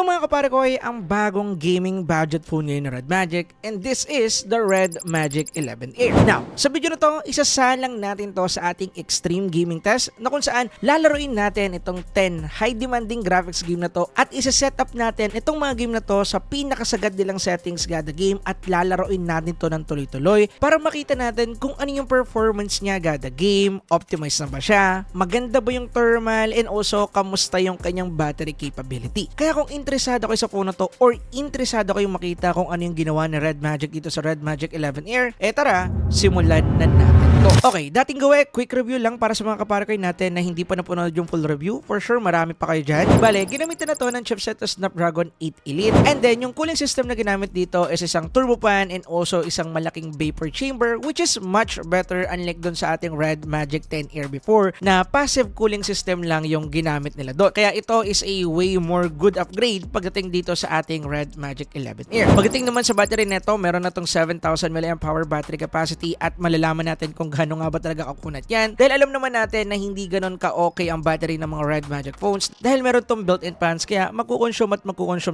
Ito mga kapare ko ay ang bagong gaming budget phone ngayon na Red Magic, and this is the Red Magic 11 Air. Now, sa video na to, isasalang natin to sa ating extreme gaming test na kung saan lalaroin natin itong 10 high demanding graphics game na to at isa-set up natin itong mga game na to sa pinakasagad nilang settings gada game at lalaroin natin to ng tuloy-tuloy para makita natin kung ano yung performance niya gada game, optimize na ba siya, maganda ba yung thermal, and also kamusta yung kanyang battery capability. Kaya kung interesado kayo sa phone na to or interesado kayong makita kung ano yung ginawa ni Red Magic dito sa Red Magic 11 Air, tara, simulan na natin to. Okay, dating gawe, quick review lang para sa mga kaparakay natin na hindi pa napanood yung full review. For sure, marami pa kayo dyan. Bale, ginamitan na to ng chipset na Snapdragon 8 Elite. And then, yung cooling system na ginamit dito is isang turbo fan and also isang malaking vapor chamber, which is much better unlike dun sa ating Red Magic 10 Air before na passive cooling system lang yung ginamit nila doon. Kaya ito is a way more good upgrade pagdating dito sa ating Red Magic 11 Air. Pagdating naman sa battery neto, meron na tong 7,000 mAh battery capacity at malalaman natin kung gaano nga ba talaga kakunat yan. Dahil alam naman natin na hindi ganon ka-okay ang battery ng mga Red Magic phones dahil meron tong built-in fans kaya magkukonsume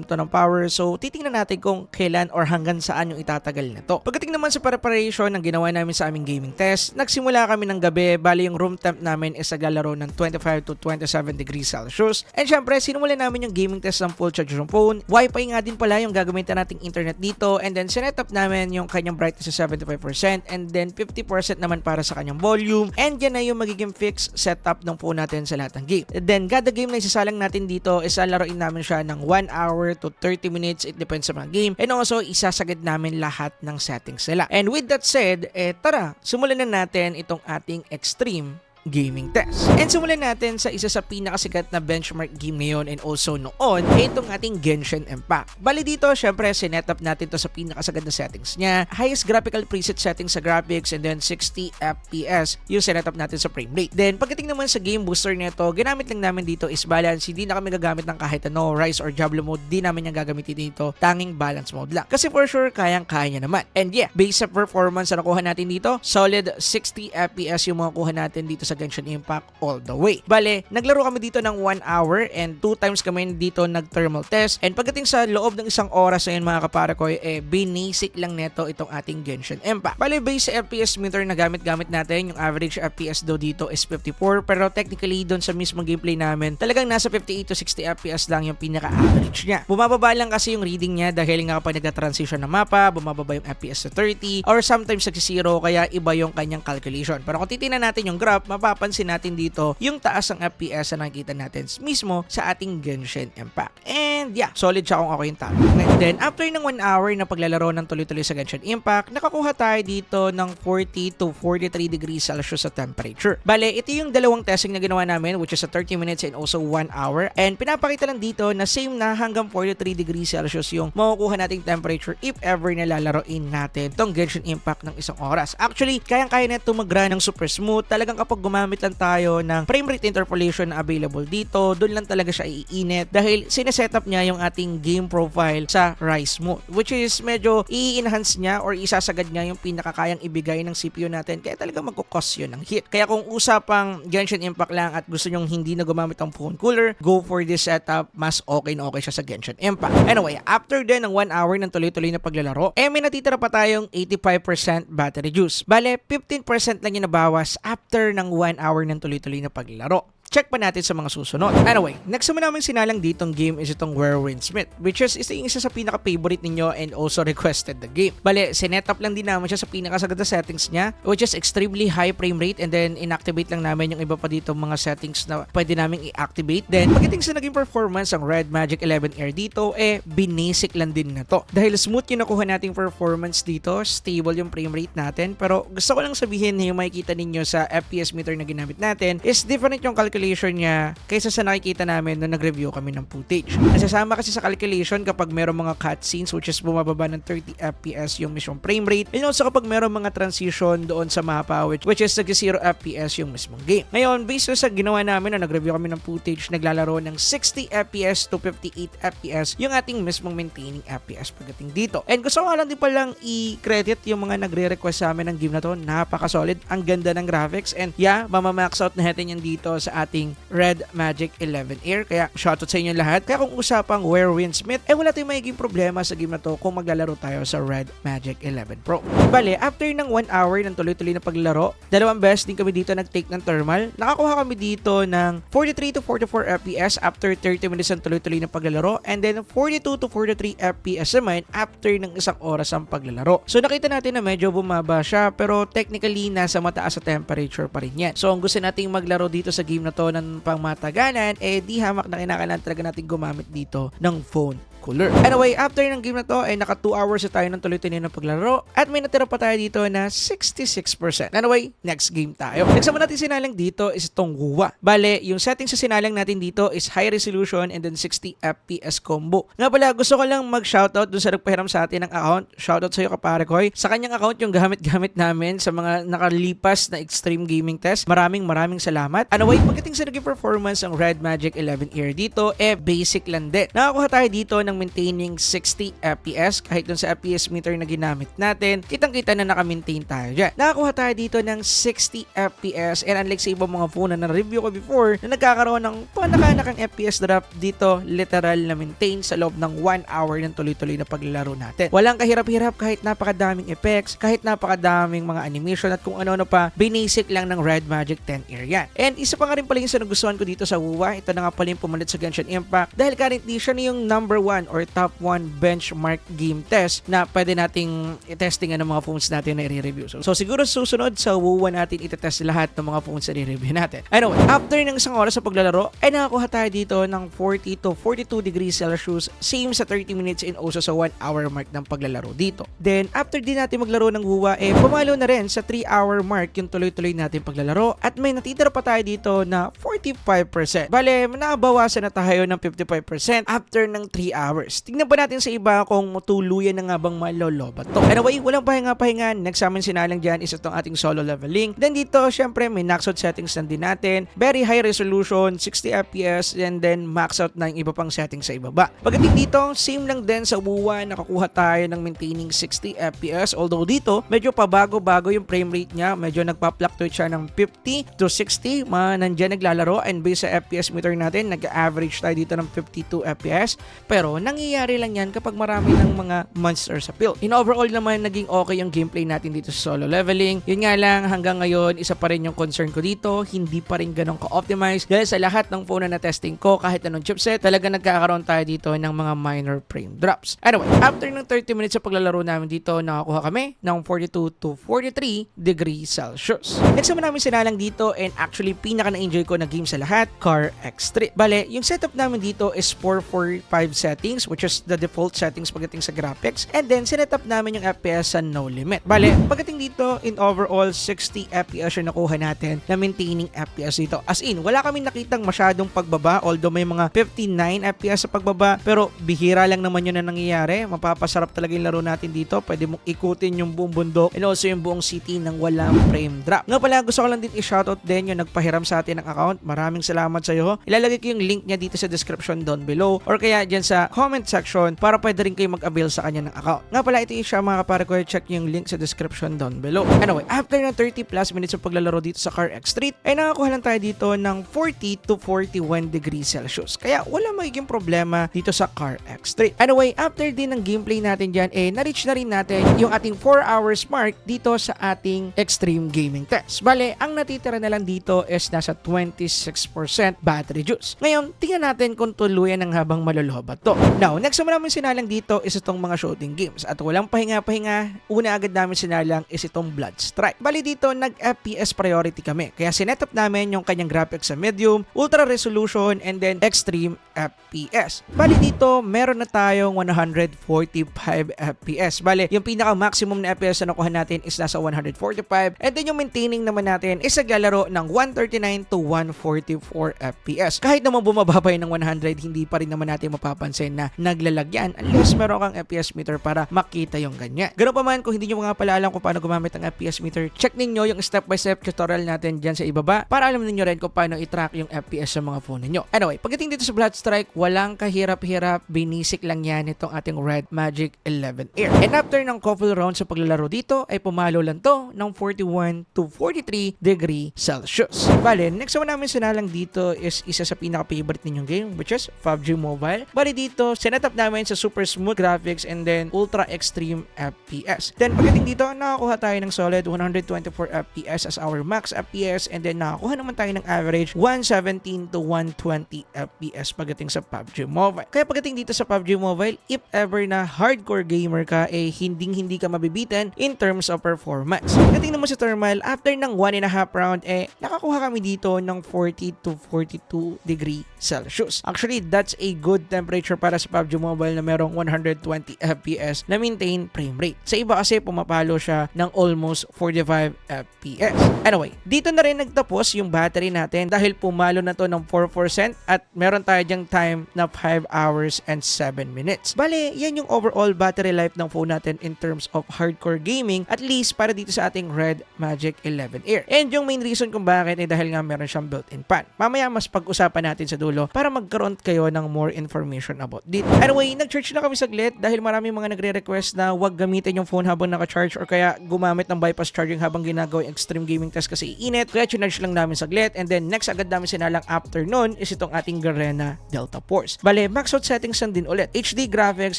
to ng power. So titingnan natin kung kailan or hanggang saan yung itatagal na to. Pagdating naman sa preparation ng ginawa namin sa aming gaming test, nagsimula kami ng gabi. Bali yung room temp namin is naglalaro ng 25 to 27 degrees Celsius. And syempre, sinumulan namin yung gaming test ng full charge ng phone. Wi-Fi nga din pala yung gagamitin nating internet dito. And then, sinet up namin yung kanyang brightness sa 75% and then 50% naman para sa kanyang volume. And yan na yung magiging fixed setup ng phone natin sa lahat ng game. And then, kada game na isasalang natin dito, isalaroin namin siya ng 1 hour to 30 minutes. It depends sa mga game. And also, isasagad namin lahat ng settings nila. And with that said, tara, simulan na natin itong ating extreme gaming test. And simulan natin sa isa sa pinakasikat na benchmark game ngayon and also noon, itong ating Genshin Impact. Bali dito, syempre, sinet up natin to sa pinakasagad na settings niya. Highest graphical preset settings sa graphics and then 60 FPS yung sinet up natin sa frame rate. Then, pagdating naman sa game booster nito, ginamit lang namin dito is balance. Hindi na kami gagamit ng kahit ano, Rise or Diablo mode. Di namin yung gagamitin dito. Tanging balance mode lang. Kasi for sure, kayang-kaya niya naman. And yeah, base sa performance na nakuha natin dito, solid 60 FPS yung mga kuha natin dito sa Genshin Impact all the way. Bale, naglaro kami dito ng 1 hour and 2 times kami dito nag-thermal test. And pagdating sa loob ng isang oras na yun mga kaparakoy, binasic lang neto itong ating Genshin Impact. Bale, base sa FPS meter na gamit natin, yung average FPS daw dito is 54, pero technically doon sa mismong gameplay namin, talagang nasa 58 to 60 FPS lang yung pinaka-average niya. Bumababa lang kasi yung reading niya dahil nga kapag nagka-transition ng mapa, bumababa yung FPS sa 30 or sometimes nag-0 kaya iba yung kanyang calculation. Pero kung titingnan natin yung graph, mapapansin natin dito yung taas ng FPS na nakikita natin mismo sa ating Genshin Impact. And yeah, solid siya kung ako yung tama. And then, after ng 1 hour na paglalaro ng tuloy-tuloy sa Genshin Impact, nakakuha tayo dito ng 40 to 43 degrees Celsius sa temperature. Bale, ito yung dalawang testing na ginawa namin which is a 30 minutes and also 1 hour. And pinapakita lang dito na same na hanggang 43 degrees Celsius yung makukuha nating temperature if ever nalalaroin natin tong Genshin Impact ng isang oras. Actually, kayang-kaya na ito mag-run ng super smooth. Talagang kapag gumamit lang tayo ng frame rate interpolation na available dito, doon lang talaga siya iinit dahil sinesetup niya yung ating game profile sa Rise mode which is medyo i-enhance niya or isasagad niya yung pinakakayang ibigay ng CPU natin kaya talaga magkukos yun ng hit. Kaya kung usapang Genshin Impact lang at gusto nyong hindi na gumamit ng phone cooler, go for this setup. Mas okay na okay siya sa Genshin Impact. Anyway, after din ng 1 hour ng tuloy-tuloy na paglalaro, may natitira pa tayong 85% battery juice. Bale, 15% lang yung nabawas after ng 1 hour ng tuloy-tuloy na paglaro. Check pa natin sa mga susunod. Anyway, next naman namin sinalang ditong game is itong Where Windsmith, which is isa sa pinaka-favorite ninyo and also requested the game. Bale, sinet up lang din namin siya sa pinakasagad na settings niya, which is extremely high frame rate and then inactivate lang namin yung iba pa dito mga settings na pwede namin i-activate. Then, pagdating sa naging performance ang Red Magic 11 Air dito, binasic lang din na to. Dahil smooth yung nakuha nating performance dito, stable yung frame rate natin, pero gusto ko lang sabihin na yung makikita ninyo sa FPS meter na ginamit natin is different yung calculation niya kaysa sa nakikita namin nung nag-review kami ng footage. Nasasama kasi sa calculation kapag meron mga cutscenes which is bumababa ng 30 FPS yung mismong frame rate and also kapag meron mga transition doon sa mapa which is nag-0 FPS yung mismong game. Ngayon, based sa ginawa namin na nag-review kami ng footage, naglalaro ng 60 FPS to 58 FPS yung ating mismong maintaining FPS pagdating dito. And gusto ko lang din palang i-credit yung mga nagre-request sa amin ng game na to. Napaka-solid. Ang ganda ng graphics and yeah, mamamax out natin yan dito sa ating Red Magic 11 Air. Kaya shoutout sa inyo lahat. Kaya kung usapang where wins Smith, wala tayong magiging problema sa game na to kung maglalaro tayo sa Red Magic 11 Pro. Bale, after ng 1 hour ng tuloy-tuloy na paglaro, 2 beses din kami dito nag-take ng thermal. Nakakuha kami dito ng 43 to 44 FPS after 30 minutes ng tuloy-tuloy na paglalaro, and then 42 to 43 FPS naman after ng 1 oras ang paglalaro. So nakita natin na medyo bumaba siya, pero technically nasa mataas sa temperature pa rin yan. So ang gusto nating maglaro dito sa game na to ng pangmatagalan, di hamak na kinakailangan talaga natin gumamit dito ng phone cooler. Anyway, after ng game na to, naka 2 hours na tayo ng tuloy-tuloy na paglaro at may natira pa tayo dito na 66%. Anyway, next game tayo. Next naman natin sinalang dito is itong WUWA. Bale, yung settings sa sinalang natin dito is high resolution and then 60 FPS combo. Nga pala, gusto ko lang mag-shoutout dun sa nagpahiram sa atin ng account. Shoutout sa iyo, kapare Koy. Sa kanyang account, yung gamit-gamit namin sa mga nakalipas na extreme gaming test. Maraming salamat. Anyway, pagdating sa naging performance ng Red Magic 11 Air dito, basic lang din. Nakakuha tayo dito ng maintaining 60 FPS kahit dun sa FPS meter na ginamit natin, kitang-kita na naka-maintain tayo dyan. Nakakuha tayo dito ng 60 FPS, and unlike sa ibang mga phone na na-review ko before na nagkakaroon ng panakanakang FPS drop, dito literal na maintain sa loob ng 1 hour ng tuloy-tuloy na paglalaro natin. Walang kahirap-hirap kahit napakadaming effects, kahit napakadaming mga animation at kung ano-ano pa, basic lang ng Red Magic 10 Air yan. And isa pa nga rin pala yung sa nagustuhan ko dito sa WUWA, ito na nga pala yung pumalit sa Genshin Impact dahil currently siya na yung number 1 or top 1 benchmark game test na pwede nating i-testing ng mga phones natin na i-review. So siguro susunod sa WUWA natin itetest lahat ng mga phones na i-review natin. Anyway, after ng 1 oras sa paglalaro, nakakuha tayo dito ng 40 to 42 degrees Celsius, same sa 30 minutes and also sa 1 hour mark ng paglalaro dito. Then, after din natin maglaro ng WUWA, pumalo na rin sa 3 hour mark yung tuloy-tuloy natin paglalaro at may natitira pa tayo dito na 45%. Bale, nabawasan na tayo ng 55% after ng 3 hours. Tingnan pa natin sa iba kung tuluyan na nga bang malolobat to. Anyway, walang pahinga-pahinga. Next naman sinalang dyan is itong ating solo leveling. Then dito, syempre, may max out settings na din natin. Very high resolution, 60 FPS, and then max out na yung iba pang settings sa ibaba. Pagdating dito, same lang din sa WUWA, nakakuha tayo ng maintaining 60 FPS. Although dito, medyo pabago-bago yung frame rate niya. Medyo nagpa-fluctuate siya ng 50 to 60. Nandyan naglalaro, and based sa FPS meter natin, nag-average tayo dito ng 52 FPS. Pero nangyayari lang yan kapag marami ng mga monsters sa field. In overall naman, naging okay yung gameplay natin dito sa solo leveling. Yun nga lang, hanggang ngayon, isa pa rin yung concern ko dito, hindi pa rin ganun ka-optimize dahil sa lahat ng phone na testing ko, kahit anong chipset, talaga nagkakaroon tayo dito ng mga minor frame drops. Anyway, after ng 30 minutes sa paglalaro namin dito, nakakuha kami ng 42 to 43 degrees Celsius. Next naman namin sinalang dito, and actually pinaka na-enjoy ko na game sa lahat, Car X3. Bale, yung setup namin dito is 445 settings, which is the default settings pagdating sa graphics, and then sinetup namin yung FPS sa no limit. Bale, pagdating dito, in overall 60 FPS yung nakuha natin na maintaining FPS dito. As in, wala kaming nakitang masyadong pagbaba, although may mga 59 FPS sa pagbaba, pero bihira lang naman yun na nangyayari. Mapapasarap talaga yung laro natin dito. Pwede mong ikutin yung buong bundok and also yung buong city ng walang frame drop. Nga pala, gusto ko lang din i-shoutout din yung nagpahiram sa atin ng account. Maraming salamat sa iyo. Ilalagay ko yung link niya dito sa description down below or kaya dyan sa comment section para pwede rin kayo mag-avail sa kanya ng account. Nga pala, ito yung siya mga kapare ko. Check yung link sa description down below. Anyway, after ng 30 plus minutes ng paglalaro dito sa Car X3, ay nakakuha lang tayo dito ng 40 to 41 degrees Celsius. Kaya wala magiging problema dito sa Car X3. Anyway, after din ng gameplay natin dyan, na-reach na rin natin yung ating 4 hours mark dito sa ating extreme gaming test. Bale, ang natitira na lang dito is nasa 26% battery juice. Ngayon, tingnan natin kung tuluyan ng habang malolobat to. Now, next naman namin sinalang dito is itong mga shooting games. At walang pahinga-pahinga, una agad namin sinalang is itong Blood Strike. Bali dito, nag-FPS priority kami. Kaya sinetup namin yung kanyang graphics sa medium, ultra resolution, and then extreme FPS. Bali dito, meron na tayong 145 FPS. Bali, yung pinaka-maximum na FPS na nakuha natin is nasa 145. And then yung maintaining naman natin is naglalaro ng 139 to 144 FPS. Kahit naman bumaba pa yun ng 100, hindi pa rin naman natin mapapansin na naglalagyan unless meron kang FPS meter para makita yung ganyan. Ganun pa man, kung hindi nyo mga pala alam kung paano gumamit ng FPS meter, check ninyo yung step-by-step tutorial natin dyan sa ibaba para alam ninyo rin kung paano i-track yung FPS sa mga phone ninyo. Anyway, pagdating dito sa Blood Strike, walang kahirap-hirap, binisik lang yan itong ating Red Magic 11 Air. And after ng couple rounds sa paglalaro dito, ay pumalo lang to ng 41 to 43 degree Celsius. Bale, next next one namin sinalang dito is isa sa pinaka-favorite ninyong game, which is PUBG Mobile. Bali dito, sinetup namin sa super smooth graphics and then ultra extreme FPS. Then pagdating dito, nakakuha tayo ng solid 124 FPS as our max FPS and then nakakuha naman tayo ng average 117 to 120 FPS pagdating sa PUBG Mobile. Kaya pagdating dito sa PUBG Mobile, if ever na hardcore gamer ka, hindi ka mabibitan in terms of performance. Pagdating naman sa thermal, after ng 1.5 round, nakakuha kami dito ng 40 to 42 degree Celsius. Actually, that's a good temperature para sa PUBG Mobile na merong 120 FPS na maintain frame rate. Sa iba kasi pumapalo siya ng almost 45 FPS. Anyway, dito na rin nagtapos yung battery natin dahil pumalo na to ng 4% at meron tayo dyang time na 5 hours and 7 minutes. Bale, yan yung overall battery life ng phone natin in terms of hardcore gaming, at least para dito sa ating Red Magic 11 Air. And yung main reason kung bakit dahil nga meron siyang built-in fan. Mamaya mas pag-usapan natin sa dulo para magkaroon kayo ng more information about dito. Anyway, nag-charge na kami saglit dahil maraming mga nagre-request na wag gamitin yung phone habang naka-charge or kaya gumamit ng bypass charging habang ginagawa yung extreme gaming test kasi iinit. Kaya chinarge lang namin saglit and then next agad namin sinalang after nun is itong ating Garena Delta Force. Bale, max out settings lang din ulit. HD graphics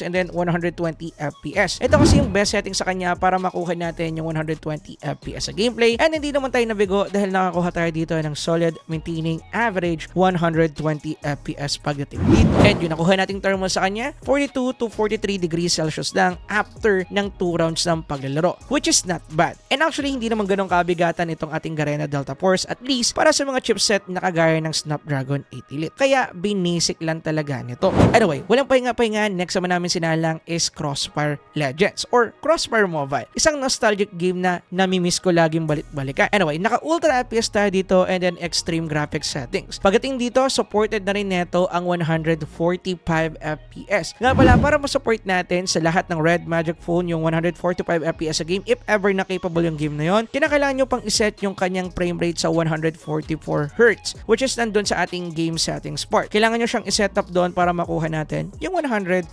and then 120 FPS. Ito kasi yung best setting sa kanya para makuha natin yung 120 FPS sa gameplay and hindi naman tayo nabigo dahil nakakuha tayo dito ng solid maintaining average 120 FPS pagdating dito. And yung nakuha nating thermal sa kanya, 42 to 43 degrees Celsius lang after ng 2 rounds ng paglalaro, which is not bad. And actually, hindi naman ganun kabigatan itong ating Garena Delta Force, at least para sa mga chipset na kagaya ng Snapdragon 8 Elite. Kaya binasic lang talaga nito. Anyway, walang pahinga-pahinga, next naman namin sinalang is Crossfire Legends or Crossfire Mobile. Isang nostalgic game na namimiss ko laging balik-balikan. Anyway, naka-ultra FPS tayo dito and then extreme graphics settings. Pagdating dito, supported na rin neto ang 145 FPS. Nga pala, para ma-support natin sa lahat ng Red Magic phone yung 145 FPS sa game, if ever na capable yung game na yon, kinakailangan nyo pang iset yung kanyang frame rate sa 144 Hz, which is nandun sa ating game settings part. Kailangan nyo siyang iset up doon para makuha natin yung 145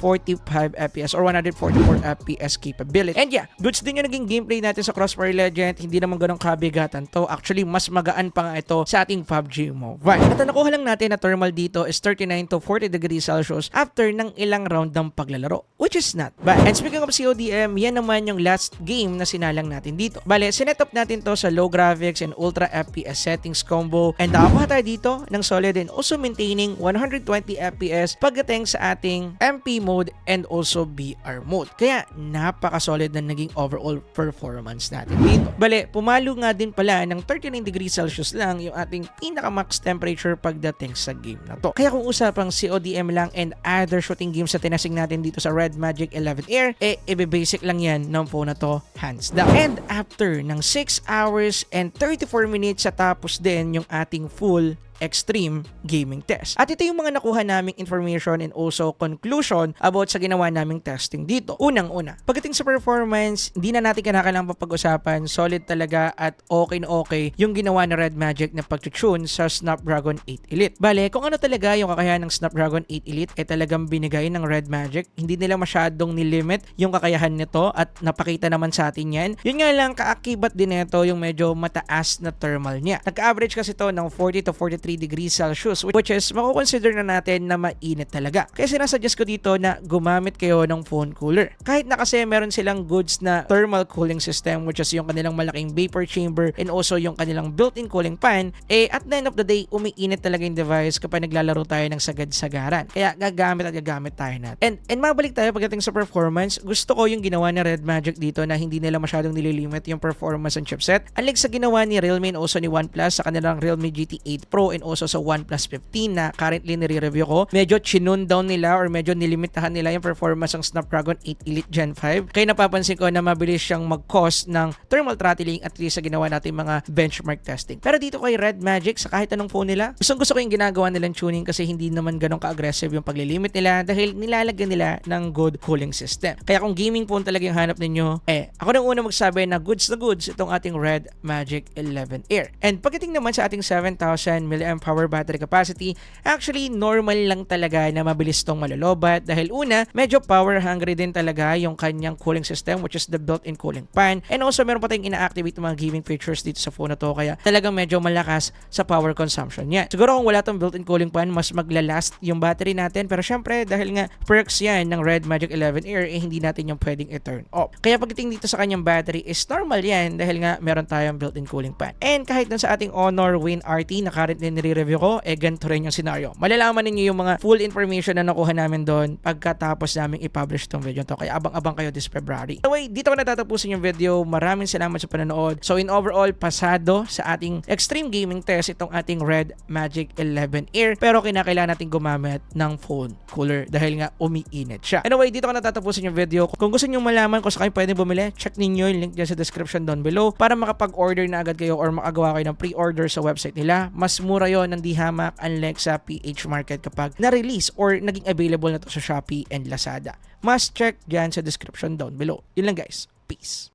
FPS or 144 FPS capability. And yeah, goods din yung naging gameplay natin sa Crossfire Legend. Hindi naman ganun kabigatan to. Actually, mas magaan pa nga ito sa ating PUBG Mobile. At ang nakuha lang natin na thermal dito is 39 to 40 degrees Celsius after ng ilang round ng paglalaro, which is not bad. And speaking of CODM, yan naman yung last game na sinalang natin dito. Bale, sinetup natin to sa low graphics and ultra FPS settings combo and nakakuha tayo dito ng solid and also maintaining 120 FPS pagdating sa ating MP mode and also BR mode. Kaya napaka-solid na naging overall performance natin dito. Bale, pumalo nga din pala ng 39 degrees Celsius lang yung ating pinaka-max temperature pagdating sa game na to. Kaya kung usapang CODM lang and other shooting games sa tinasing natin dito sa Red Magic 11 Air, ibe-basic lang yan ng phone na to, hands down. And after ng 6 hours and 34 minutes sa tapos din yung ating full extreme gaming test. At ito yung mga nakuha naming information and also conclusion about sa ginawa naming testing dito. Unang-una, pagdating sa performance, hindi na natin kinakailangan papag-usapan, solid talaga at okay na okay yung ginawa ni Red Magic na pag-tune sa Snapdragon 8 Elite. Bale, kung ano talaga yung kakayahan ng Snapdragon 8 Elite talagang binigay ng Red Magic. Hindi nila masyadong nilimit yung kakayahan nito at napakita naman sa atin yan. Yun nga lang, kaakibat din nito yung medyo mataas na thermal niya. Nagka-average kasi to ng 40 to 43 degrees Celsius, which is makukonsider na natin na mainit talaga. Kaya sinasuggest ko dito na gumamit kayo ng phone cooler. Kahit na kasi meron silang goods na thermal cooling system, which is yung kanilang malaking vapor chamber and also yung kanilang built-in cooling fan, at the end of the day, umiinit talaga yung device kapag naglalaro tayo ng sagad-sagaran. Kaya gagamit tayo natin. And mabalik tayo pagdating sa performance, gusto ko yung ginawa ni Red Magic dito na hindi nila masyadong nililimit yung performance ng chipset. Unlike sa ginawa ni Realme and also ni OnePlus sa kanilang Realme GT 8 Pro and also sa OnePlus 15 na currently nire-review ko, medyo chinun down nila or medyo nilimitahan nila yung performance ng Snapdragon 8 Elite Gen 5. Kaya napapansin ko na mabilis siyang mag-cause ng thermal throttling at least sa ginawa natin mga benchmark testing. Pero dito kay Red Magic, sa kahit anong phone nila, gusto ko yung ginagawa nilang tuning kasi hindi naman ganun ka-aggressive yung paglilimit nila dahil nilalagyan nila ng good cooling system. Kaya kung gaming phone talaga yung hanap ninyo, ako nang una magsabi na goods itong ating Red Magic 11 Air. And pagdating naman sa ating 7,000 mAh mAh power battery capacity. Actually, normal lang talaga na mabilis tong malolobat dahil una, medyo power hungry din talaga yung kanyang cooling system which is the built-in cooling fan. And also, meron pa tayong ina-activate ng mga gaming features dito sa phone na to kaya talagang medyo malakas sa power consumption niya. Siguro kung wala tong built-in cooling fan, mas maglalast yung battery natin. Pero syempre, dahil nga perks yan ng Red Magic 11 Air, hindi natin yung pwedeng i-turn off. Kaya pagdating dito sa kanyang battery is normal yan dahil nga meron tayong built-in cooling fan. And kahit dun sa ating Honor Win RT na currently nire-review ko, ganito rin yung scenario. Malalaman ninyo yung mga full information na nakuha namin doon pagkatapos namin i-publish tong video to. Kaya abang-abang kayo this February. Anyway, dito ko natatapusin yung video. Maraming salamat sa panonood. So in overall, pasado sa ating extreme gaming test itong ating Red Magic 11 Air. Pero kinakailangan natin gumamit ng phone cooler dahil nga umiinit siya. Anyway, dito ko natatapusin yung video. Kung gusto niyo malaman kung saan kayo pwede bumili, check ninyo yung link dyan sa description down below para makapag-order na agad kayo or makagawa kayo ng pre-order sa website nila. Mas mura yon ng di hamak unlike sa PH Market kapag na-release or naging available na to sa Shopee and Lazada. Must check dyan sa description down below. Yun lang guys. Peace.